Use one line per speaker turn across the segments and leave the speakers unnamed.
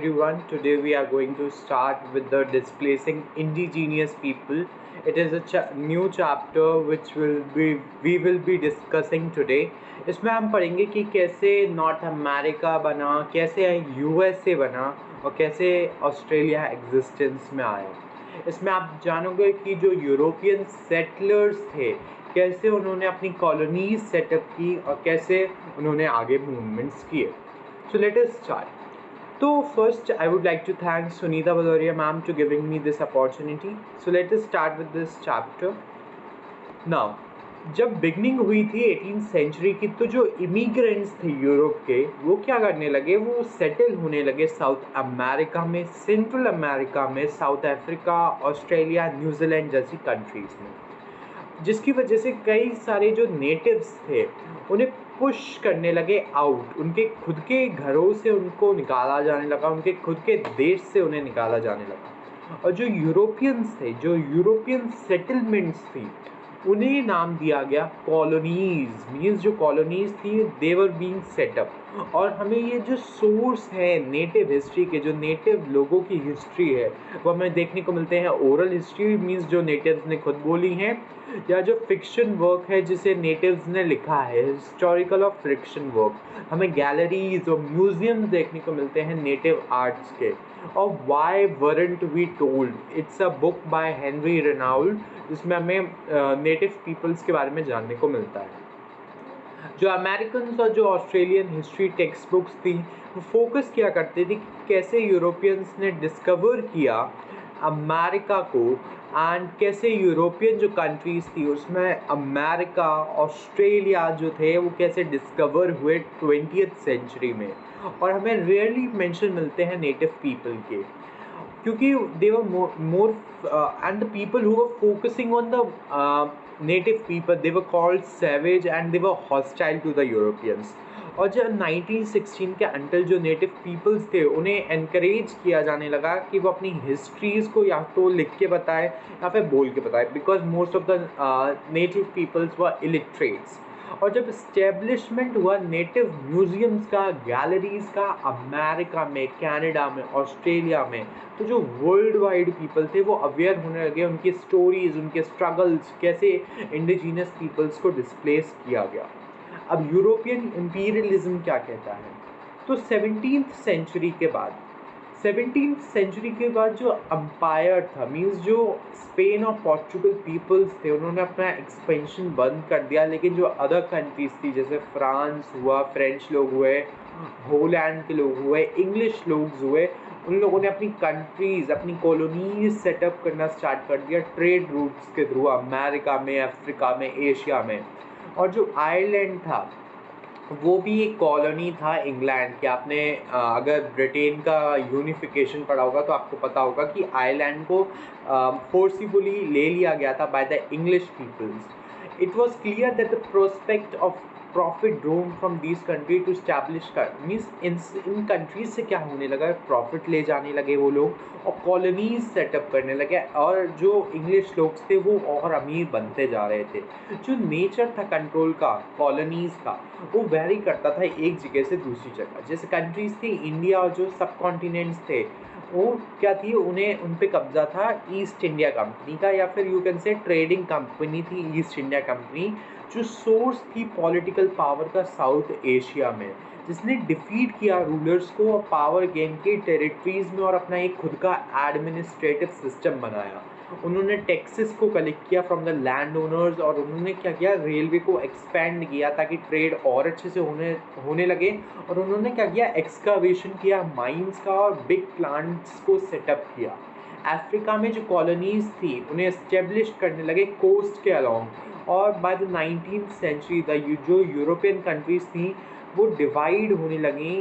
everyone. Today we are going to start with the displacing indigenous people. It is a new chapter which we will be discussing today. इसमें हम पढ़ेंगे कि कैसे north America बना, कैसे USA बना और कैसे ऑस्ट्रेलिया एग्जिस्टेंस में आया। इसमें आप जानोगे कि जो यूरोपियन सेटलर्स थे कैसे उन्होंने अपनी कॉलोनीज सेटअप की और कैसे उन्होंने आगे मूवमेंट्स किए। So let us start. So first I would like to thank Sunita Bhadoria ma'am to giving me this opportunity. So let us start with this chapter. Now जब बिगनिंग हुई थी 18th century की तो जो immigrants थे Europe के वो क्या करने लगे, वो सेटल होने लगे साउथ अमेरिका में, सेंट्रल अमेरिका में, साउथ अफ्रीका, ऑस्ट्रेलिया, न्यूजीलैंड जैसी कंट्रीज़ में, जिसकी वजह से कई सारे जो नेटिव्स थे उन्हें पुश करने लगे आउट, उनके खुद के घरों से उनको निकाला जाने लगा, उनके खुद के देश से उन्हें निकाला जाने लगा। और जो यूरोपियंस थे, जो यूरोपियन सेटलमेंट्स थी, उन्हें नाम दिया गया कॉलोनीज। मीन्स जो कॉलोनीज थी दे वर बीइंग सेटअप। और हमें ये जो सोर्स है नेटिव हिस्ट्री के, जो नेटिव लोगों की हिस्ट्री है, वो हमें देखने को मिलते हैं ओरल हिस्ट्री, मीन्स जो नेटिव्स ने खुद बोली हैं, या जो फिक्शन वर्क है जिसे नेटिव्स ने लिखा है, हिस्टोरिकल और फिक्शन वर्क। हमें गैलरीज और म्यूजियम्स देखने को मिलते हैं नेटिव आर्ट्स के। और why weren't we told, it's a book by Henry Reynold जिसमें हमें नेटिव पीपल्स के बारे में जानने को मिलता है। जो अमेरिकन और जो ऑस्ट्रेलियन हिस्ट्री टेक्स्ट बुक्स थी वो फोकस किया करती थी कि कैसे यूरोपियंस ने डिस्कवर किया अमेरिका को, एंड कैसे यूरोपियन जो कंट्रीज़ थी उसमें अमेरिका, ऑस्ट्रेलिया जो थे वो कैसे डिस्कवर हुए 20th सेंचुरी में। और हमें रेयरली मेंशन मिलते हैं नेटिव पीपल के, क्योंकि they were more and the people who were focusing on the native people, they were called savage and they were hostile to the Europeans. और जब 1916 के अंटल जो नेटिव पीपल्स थे उन्हें एनकरेज किया जाने लगा कि वो अपनी हिस्ट्रीज़ को या तो लिख के बताए या फिर बोल के बताए, because most of the native peoples were illiterates. और जब इस्टेब्लिशमेंट हुआ नेटिव म्यूजियम्स का, गैलरीज का अमेरिका में, कनाडा में, ऑस्ट्रेलिया में, तो जो वर्ल्ड वाइड पीपल थे वो अवेयर होने लगे, उनकी स्टोरीज, उनके स्ट्रगल्स, कैसे इंडिजीनियस पीपल्स को डिस्प्लेस किया गया। अब यूरोपियन इम्पीरियलिज्म क्या कहता है, तो 17th सेंचुरी के बाद, 17th सेंचुरी के बाद जो अम्पायर था, मीन्स जो स्पेन और पोर्चुगल पीपल्स थे, उन्होंने अपना एक्सपेंशन बंद कर दिया, लेकिन जो अदर कंट्रीज थी जैसे फ्रांस हुआ, फ्रेंच लोग हुए, होलैंड के लोग हुए, इंग्लिश लोग हुए, उन लोगों ने अपनी कंट्रीज़, अपनी कॉलोनीज सेटअप करना स्टार्ट कर दिया ट्रेड रूट्स के थ्रू, अमेरिका में, अफ्रीका में, एशिया में। और जो आयरलैंड था वो भी एक कॉलोनी था इंग्लैंड के। आपने अगर ब्रिटेन का यूनिफिकेशन पढ़ा होगा तो आपको पता होगा कि आयरलैंड को फोर्सिबली ले लिया गया था by the English peoples. It was clear that the prospect of profit drawn from this country to establish means in countries से क्या होने लगा, प्रॉफिट ले जाने लगे वो लोग और कॉलोनीज सेटअप करने लगे, और जो इंग्लिश लोग थे वो और अमीर बनते जा रहे थे। जो नेचर था कंट्रोल का कॉलोनीज का वो वेरी करता था एक जगह से दूसरी जगह। जैसे कंट्रीज थी इंडिया और जो सब कॉन्टिनेंट्स थे वो क्या थी, उन्हें उन पे कब्जा था ईस्ट इंडिया कंपनी का, या फिर you can say trading company थी ईस्ट इंडिया कंपनी, जो सोर्स थी पॉलिटिकल पावर का साउथ एशिया में, जिसने डिफीट किया रूलर्स को और पावर गेन के टेरिटरीज में और अपना एक खुद का एडमिनिस्ट्रेटिव सिस्टम बनाया। उन्होंने टैक्सेस को कलेक्ट किया फ्रॉम द लैंड ओनर्स, और उन्होंने क्या किया, रेलवे को एक्सपेंड किया ताकि ट्रेड और अच्छे से होने लगे। और उन्होंने क्या किया, एक्सकावेशन किया माइंस का और बिग प्लांट्स को सेटअप किया। अफ्रीका में जो कॉलोनीज थी उन्हें एस्टेब्लिश करने लगे कोस्ट के अलोंग, और बाय द 19th सेंचुरी जो यूरोपियन कंट्रीज थी वो डिवाइड होने लगी,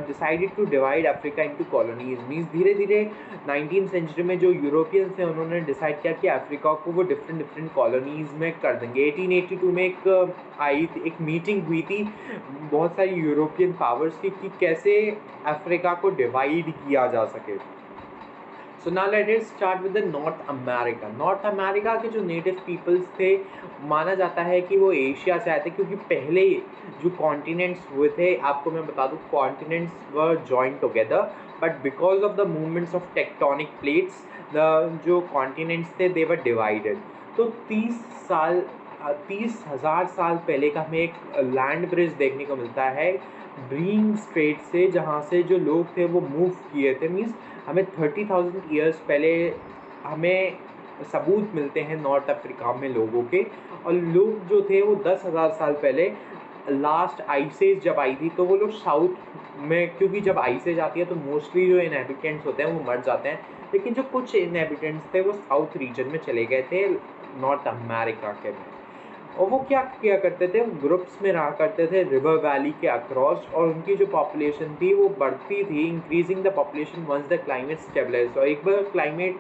decided to divide Africa into colonies. Means धीरे धीरे 19th सेंचुरी में जो यूरोपियंस थे उन्होंने डिसाइड किया कि अफ्रीका को वो डिफरेंट कॉलोनीज में कर देंगे। 1882 में एक मीटिंग हुई थी बहुत सारी यूरोपियन पावर्स की कि कैसे अफ्रीका को डिवाइड किया जा सके। So now let us start with the north America. North America के जो नेटिव पीपल्स थे, माना जाता है कि वो एशिया से आए थे, क्योंकि पहले जो कॉन्टिनेंट्स हुए थे, आपको मैं बता दूं, continents were joint together, but because of the movements of tectonic plates the जो कॉन्टिनेंट्स थे दे वर डिवाइडेड। तो 30,000 साल पहले का हमें एक लैंड ब्रिज देखने को मिलता है ब्रीइंग स्ट्रेट से, जहाँ से जो लोग थे वो मूव किए थे। मीन्स हमें 30,000 ईयर्स पहले हमें सबूत मिलते हैं नॉर्थ अफ्रीका में लोगों के। और लोग जो थे वो 10,000 साल पहले लास्ट आइसेज जब आई थी तो वो लोग साउथ में, क्योंकि जब आइसेज आती है तो मोस्टली जो इनहेबिटेंट्स होते हैं वो मर जाते हैं, लेकिन जो कुछ इनहेबिटेंट्स थे वो साउथ रीजन में चले गए थे नॉर्थ अमेरिका के में। और वो क्या किया करते थे, वो ग्रुप्स में रहा करते थे रिवर वैली के अक्रॉस, और उनकी जो पॉपुलेशन थी वो बढ़ती थी, increasing the population once the climate stabilize. और एक बार क्लाइमेट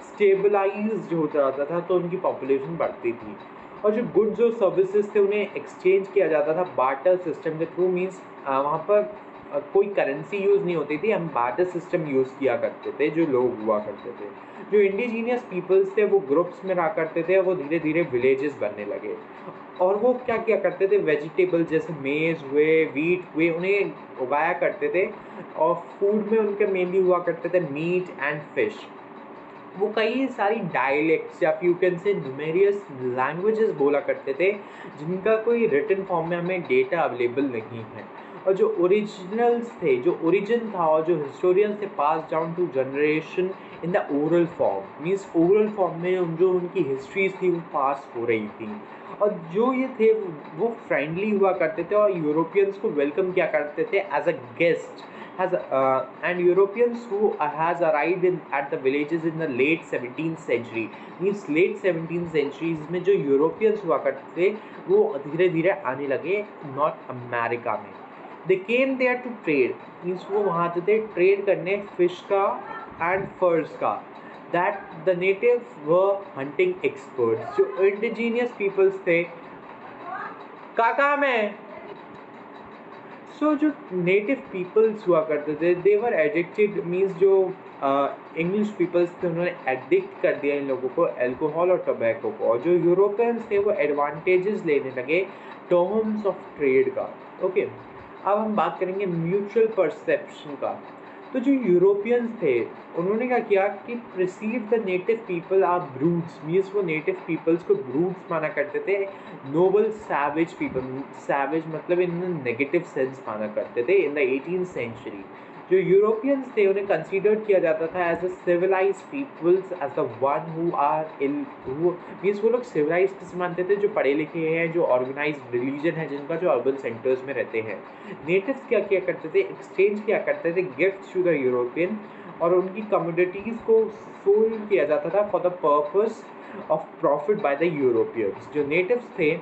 स्टेबलाइज हो जाता था तो उनकी पॉपुलेशन बढ़ती थी। और जो गुड्स और सर्विसेज थे उन्हें एक्सचेंज किया जाता था बार्टर सिस्टम के थ्रू। मीन्स वहाँ पर कोई करेंसी यूज़ नहीं होती थी, हम बार्टर सिस्टम यूज़ किया करते थे जो लोग हुआ करते थे। जो इंडिजीनियस पीपल्स थे वो ग्रुप्स में रहा करते थे, और वो धीरे धीरे विलेजेस बनने लगे। और वो क्या किया करते थे, वेजिटेबल जैसे मेज हुए, वीट हुए, उन्हें उगाया करते थे। और फूड में उनके मेनली हुआ करते थे मीट एंड फिश। वो कई सारी डायलेक्ट्स या फिर you can say numerous languages बोला करते थे, जिनका कोई रिटन फॉर्म में हमें डेटा अवेलेबल नहीं है। और जो ओरिजिनल्स थे, जो ओरिजिन था, और जो हिस्टोरियंस थे pass down to generation in the oral form. Means oral form में जो उनकी हिस्ट्रीज थी वो पास हो रही थी। और जो ये थे वो फ्रेंडली हुआ करते थे, और यूरोपियंस को वेलकम किया करते थे as a guest. And Europeans who has arrived at the villages in the late 17th century, means late 17th centuries में जो यूरोपियंस हुआ करते थे वो धीरे धीरे आने लगे नॉर्थ अमेरिका में। They came there to trade, means वो वहाँ आते थे ट्रेड करने फिश का एंड फर्स का। That the native were hunting experts. जो इंडिजीनियस पीपल्स थे, काका में जो नेटिव पीपल्स हुआ करते थे देवर एडिक्टेड, मीन्स जो इंग्लिश पीपल्स थे उन्होंने एडिक्ट कर दिया इन लोगों को अल्कोहल और टोबैको को। और जो यूरोपियंस थे वो एडवांटेजेस लेने लगे टर्म्स ऑफ ट्रेड का। ओके, अब हम बात करेंगे म्यूचुअल परसेप्शन का। तो जो यूरोपियंस थे उन्होंने क्या किया कि perceive the native people are brutes, means वो नेटिव पीपल्स को ब्रूट्स माना करते थे। नोबल सैवेज पीपल, सैवेज मतलब इन नेगेटिव सेंस माना करते थे इन द 18th सेंचुरी। जो यूरोपियंस थे उन्हें कंसीडर किया जाता था as a civilised peoples, as the one who are in who, means वो लोग सिविलाइज किसे मानते थे, जो पढ़े लिखे हैं, जो ऑर्गेनाइज्ड रिलीजन है जिनका, जो अर्बन सेंटर्स में रहते हैं। नेटिव्स क्या किया करते थे, एक्सचेंज किया करते थे गिफ्ट्स टू द यूरोपियन, और उनकी कमोडिटीज़ को सोल किया जाता था for the purpose of profit by the Europeans. जो नेटिव्स थे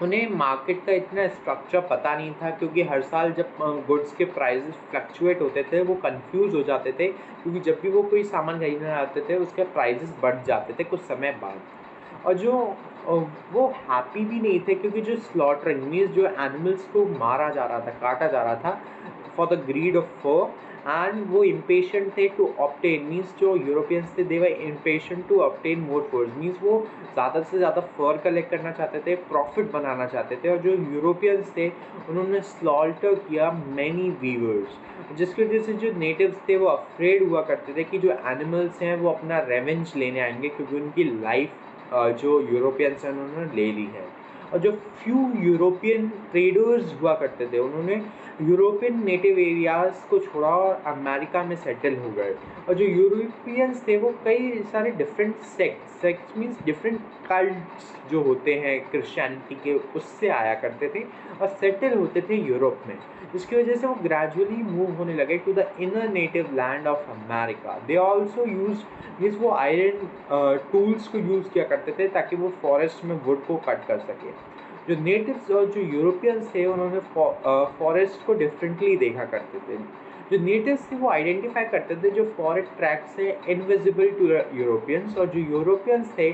उन्हें मार्केट का इतना स्ट्रक्चर पता नहीं था, क्योंकि हर साल जब गुड्स के प्राइसेस फ्लक्चुएट होते थे वो कंफ्यूज हो जाते थे, क्योंकि जब भी वो कोई सामान खरीदने आते थे उसके प्राइसेस बढ़ जाते थे कुछ समय बाद। और जो वो हैप्पी भी नहीं थे, क्योंकि जो स्लॉटरिंग मीन्स जो एनिमल्स को मारा जा रहा था, काटा जा रहा था for the greed of fur, and वो इम्पेशेंट थे टू ऑब्टेन, मीन्स जो यूरोपियंस थे they were impatient to obtain more furs, means वो ज़्यादा से ज़्यादा फर कलेक्ट करना चाहते थे, प्रॉफिट बनाना चाहते थे। और जो यूरोपियंस थे उन्होंने स्लॉटर किया मैनी वीवर्स, जिसकी वजह से जो नेटिव्स थे वो अफ्रेड हुआ करते थे कि जो एनिमल्स हैं वो अपना रेवेंज लेने आएंगे, क्योंकि उनकी लाइफ जो यूरोपियंस हैं उन्होंने ले ली है। और जो फ्यू यूरोपियन ट्रेडर्स हुआ करते थे उन्होंने यूरोपियन नेटिव एरियाज़ को छोड़ा और अमेरिका में सेटल हो गए। और जो यूरोपियंस थे वो कई सारे different sects means different cults जो होते हैं क्रिश्चियनिटी के, उससे आया करते थे और सेटल होते थे यूरोप में, जिसकी वजह से वो ग्रेजुअली मूव होने लगे to the inner native land of America. They also use, means वो आयरन टूल्स को यूज़ किया करते थे ताकि वो फॉरेस्ट में वुड को कट कर सके। जो नेटिव्स और जो यूरोपियंस थे उन्होंने फॉरेस्ट को डिफरेंटली देखा करते थे। जो नेटिव्स थे वो आइडेंटिफाई करते थे जो फॉरेस्ट ट्रैक्स है इनविजिबल टू यूरोपियंस, और जो यूरोपियंस थे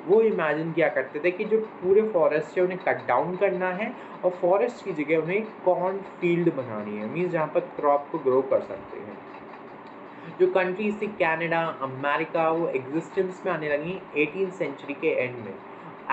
वो इमेजिन किया करते थे कि जो पूरे फॉरेस्ट है उन्हें कट डाउन करना है और फॉरेस्ट की जगह उन्हें कॉर्न फील्ड बनानी है, मीन्स जहाँ पर क्रॉप को ग्रो कर सकते हैं। जो कंट्रीज थी कनाडा, अमेरिका, वो एग्जिस्टेंस में आने लगी 18th सेंचुरी के एंड में।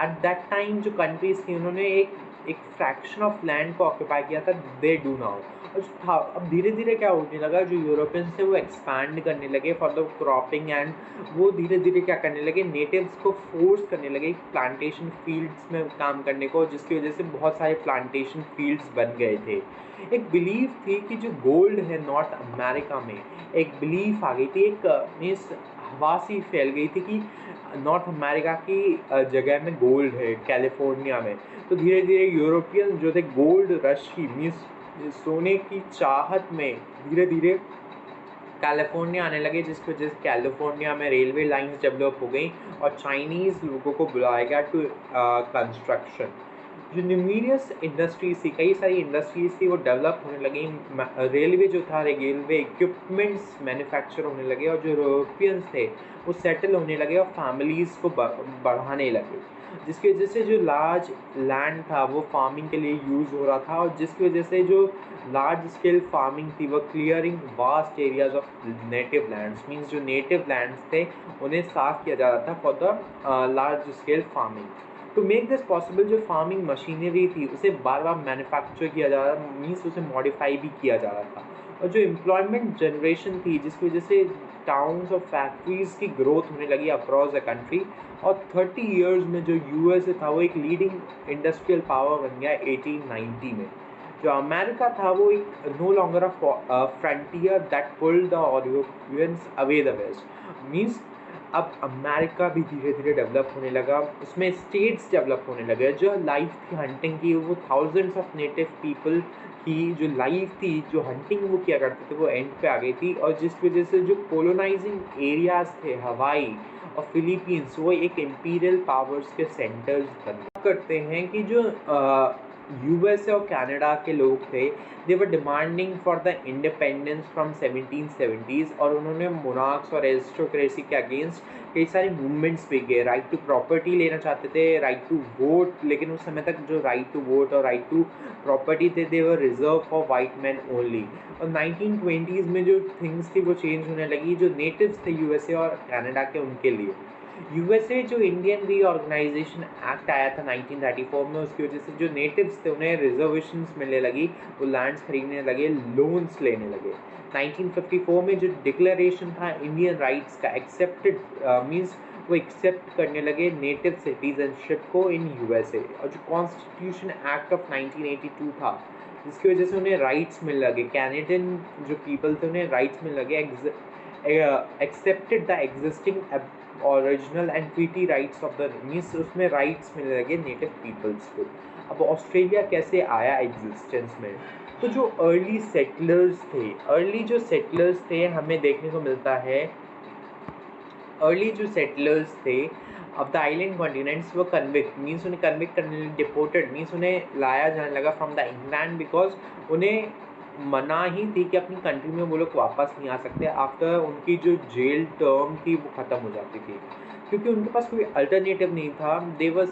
एट दैट टाइम जो कंट्रीज थी उन्होंने एक फ्रैक्शन ऑफ लैंड को ऑक्यूपाई किया था, दे डू नाउ। और जो था अब धीरे धीरे क्या होने लगा, जो यूरोपियंस थे वो एक्सपैंड करने लगे फॉर द क्रॉपिंग, एंड वो धीरे धीरे क्या करने लगे, नेटिव्स को फोर्स करने लगे प्लांटेशन फील्ड्स में काम करने को, जिसकी वजह से बहुत सारे प्लांटेशन फील्ड्स बन गए थे। एक बिलीफ थी कि जो गोल्ड है नॉर्थ अमेरिका में, एक बिलीफ आ गई थी, एक मीन्स हवा सी फैल गई थी कि नॉर्थ अमेरिका की जगह में गोल्ड है कैलिफोर्निया में। तो धीरे धीरे यूरोपियन जो थे गोल्ड रश की मीन्स सोने की चाहत में धीरे धीरे कैलिफोर्निया आने लगे, जिसकी वजह से कैलिफोर्निया में रेलवे लाइंस डेवलप हो गई और चाइनीज़ लोगों को बुलाया गया टू कंस्ट्रक्शन। जो न्यूमीरियस इंडस्ट्रीज थी, कई सारी इंडस्ट्रीज थी, वो डेवलप होने लगी। रेलवे जो था, रेलवे इक्विपमेंट्स मैन्युफैक्चर होने लगे, और जो यूरोपियंस थे वो सेटल होने लगे और फैमिलीज़ को बढ़ाने लगे, जिसकी वजह से जो लार्ज लैंड था वो फार्मिंग के लिए यूज़ हो रहा था, और जिसकी वजह से जो लार्ज स्केल फार्मिंग थी वो clearing vast areas of native lands, means जो नेटिव लैंड्स थे उन्हें साफ किया जा रहा था for the large scale farming. To make this possible, जो फार्मिंग मशीनरी थी उसे बार बार मैन्युफैक्चर किया जा रहा, मीन्स उसे मॉडिफाई भी किया जा रहा था। और जो एम्प्लॉयमेंट जनरेशन थी, जिसकी वजह से टाउन्स और फैक्ट्रीज़ की ग्रोथ होने लगी अक्रॉस द कंट्री, और 30 इयर्स में जो यूएसए था वो एक लीडिंग इंडस्ट्रियल पावर बन गया 1890 में। जो अमेरिका था वो एक no longer a frontier that pulled the Europeans away the west, means अब अमेरिका भी धीरे धीरे डेवलप होने लगा, उसमें स्टेट्स डेवलप होने लगे। जो लाइफ थी हंटिंग की, वो थाउजेंड्स ऑफ नेटिव पीपल की जो लाइफ थी, जो हंटिंग वो किया करते थे, वो एंड पे आ गई थी, और जिस वजह से जो कोलोनाइजिंग एरियाज थे हवाई और फिलीपींस, वो एक इम्पीरियल पावर्स के सेंटर्स बन करते हैं कि जो यूएसए और कनाडा के लोग थे, they were demanding for the independence from 1770s, और उन्होंने मोनार्क्स और एरिस्टोक्रेसी के अगेंस्ट कई सारे मूवमेंट्स भी किए। राइट टू प्रॉपर्टी लेना चाहते थे, राइट टू वोट, लेकिन उस समय तक जो राइट टू वोट और राइट टू प्रॉपर्टी थे they were reserved for white man only. और 1920s में जो थिंग्स थी वो चेंज होने लगी, जो नेटिव्स थे यूएसए और कनाडा के, उनके लिए यूएसए जो इंडियन रीऑर्गेनाइजेशन एक्ट आया था 1934 में, उसकी वजह से जो नेटिव्स थे उन्हें रिजर्वेशंस मिलने लगी, वो लैंड्स खरीदने लगे, लोन्स लेने लगे। 1954 में जो डिक्लेरेशन था इंडियन राइट्स का एक्सेप्टेड, मीन्स वो एक्सेप्ट करने लगे नेटिव सिटीजनशिप को इन यूएसए। और जो कॉन्स्टिट्यूशन एक्ट ऑफ 1982 था, जिसकी वजह से उन्हें राइट्स मिल लगे, कैनेडियन जो पीपल थे उन्हें राइट्स मिल लगे, accepted the existing original and treaty rights of the, means उसमें राइट्स मिलने लगे नेटिव पीपल्स को। अब ऑस्ट्रेलिया कैसे आया एग्जिस्टेंस में, तो जो अर्ली सेटलर्स थे हमें देखने को मिलता है, अर्ली जो सेटलर्स थे ऑफ द आइलैंड कॉन्टिनेंट्स वो कन्विक्ट, मीन्स उन्हें कन्विक्ट करने लगे, डिपोर्टेड मीन्स उन्हें लाया जाने लगा फ्रॉम द इंग्लैंड, बिकॉज उन्हें मना ही थी कि अपनी कंट्री में वो लोग वापस नहीं आ सकते आफ्टर उनकी जो जेल टर्म थी वो ख़त्म हो जाती थी, क्योंकि उनके पास कोई अल्टरनेटिव नहीं था। They were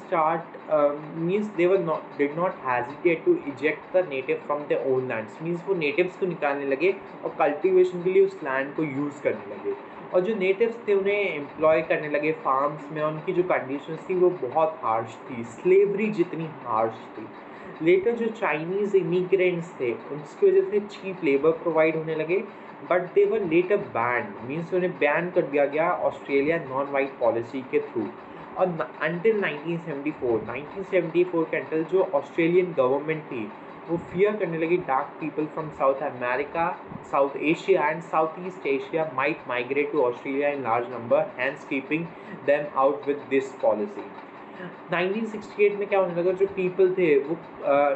means they were not did not hesitate to eject the native from the own lands, means वो नेटिव्स को निकालने लगे और कल्टिवेशन के लिए उस लैंड को यूज़ करने लगे, और जो नेटिव्स थे उन्हें एम्प्लॉय करने लगे फार्म्स में। उनकी जो कंडीशंस थी वो बहुत हार्श थी, स्लेवरी जितनी हार्श थी। लेटर जो चाइनीज़ इमिग्रेंट्स थे उसकी वजह से चीप लेबर प्रोवाइड होने लगे, but they were later band, means उन्हें बैन कर दिया गया ऑस्ट्रेलिया नॉन वाइट पॉलिसी के थ्रू। और अंटिल 1974 के अंटिल जो ऑस्ट्रेलियन गवर्नमेंट थी वो फियर करने लगी dark people from South America, South Asia and South East Asia might migrate to Australia in large number, hence keeping them out with this policy. 1968 में क्या होने लगा, जो पीपल थे वो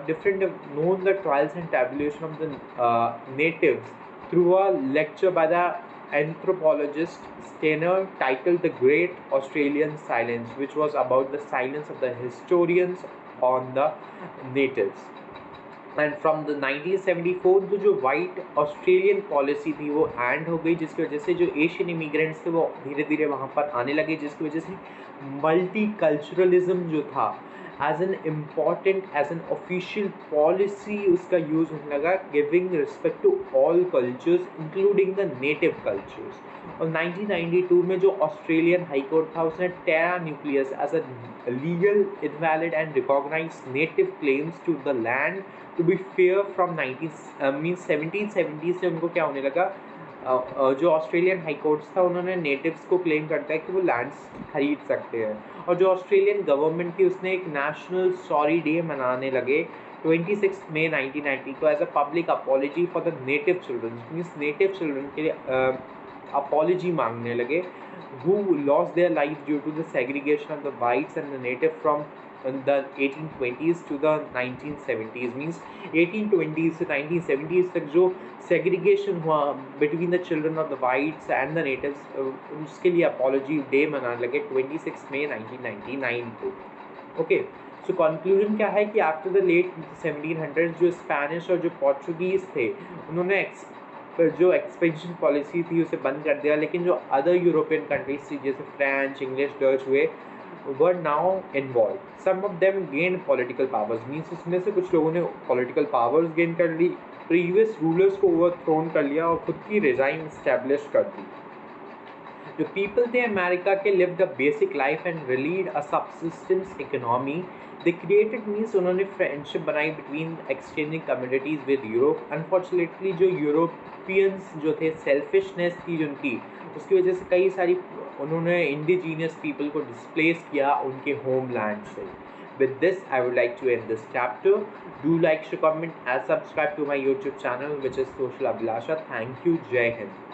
different known the trials and tabulation of the natives through a lecture by the anthropologist Steiner titled The Great Australian Silence, which was about the silence of the historians on the natives. And from the 1974 तो जो white Australian policy थी वो and हो गई, जिसकी वजह से जो एशियन इमिग्रेंट्स थे वो धीरे धीरे वहाँ पर आने लगे, जिसकी वजह से मल्टी कल्चरलिज्म जो था as an important as an official policy उसका यूज़ होने लगा, giving respect to all cultures including the native cultures. और 1992 में जो ऑस्ट्रेलियन हाई कोर्ट था उसने terra nucleus as a legal invalid and recognise native claims to the land to be fair from 1770 से उनको क्या होने लगा, जो ऑस्ट्रेलियन हाई कोर्ट्स था उन्होंने नेटिव्स को क्लेम करता है कि वो लैंड्स खरीद सकते हैं। और जो ऑस्ट्रेलियन गवर्नमेंट थी उसने एक नेशनल सॉरी डे मनाने लगे 26 मई 1990 को as a public apology for the native children, means native children के लिए अपॉलजी मांगने लगे who lost their lives due to the segregation of the whites and the native from the 1820s to the 1970s, means 1820s से 1970s तक जो segregation हुआ between the children of the whites and the natives, उसके लिए apology day मनाने लगे 26 मई 1999 को। Okay, so conclusion क्या है कि आफ्टर द लेट 1700s जो स्पेनिश और जो पोर्चुगीज़ थे उन्होंने जो एक्सपेंशन पॉलिसी थी उसे बंद कर दिया, लेकिन जो अदर यूरोपियन कंट्रीज थी जैसे फ्रेंच, इंग्लिश, डच हुए were now involve. Some of them gain political powers, means इसमें से कुछ लोगों ने पॉलिटिकल पावर्स गेन कर ली, प्रीवियस रूलर्स को ओवरथ्रोन कर लिया और खुद की रिजाइन इस्टेब्लिश कर दी। The people थे अमेरिका के lived a basic life and lead a subsistence economy. They created means उन्होंने फ्रेंडशिप बनाई between exchanging communities with Europe. Unfortunately जो यूरोपियंस जो थे सेल्फिशनेस थी जिनकी, उसकी वजह से कई सारी उन्होंने इंडिजीनियस पीपल को डिस्प्लेस किया उनके होमलैंड से। With this, I would like to end this chapter. Do like, share, comment, and subscribe to my YouTube channel, which is Social Abhilasha. Thank you. Jai Hind.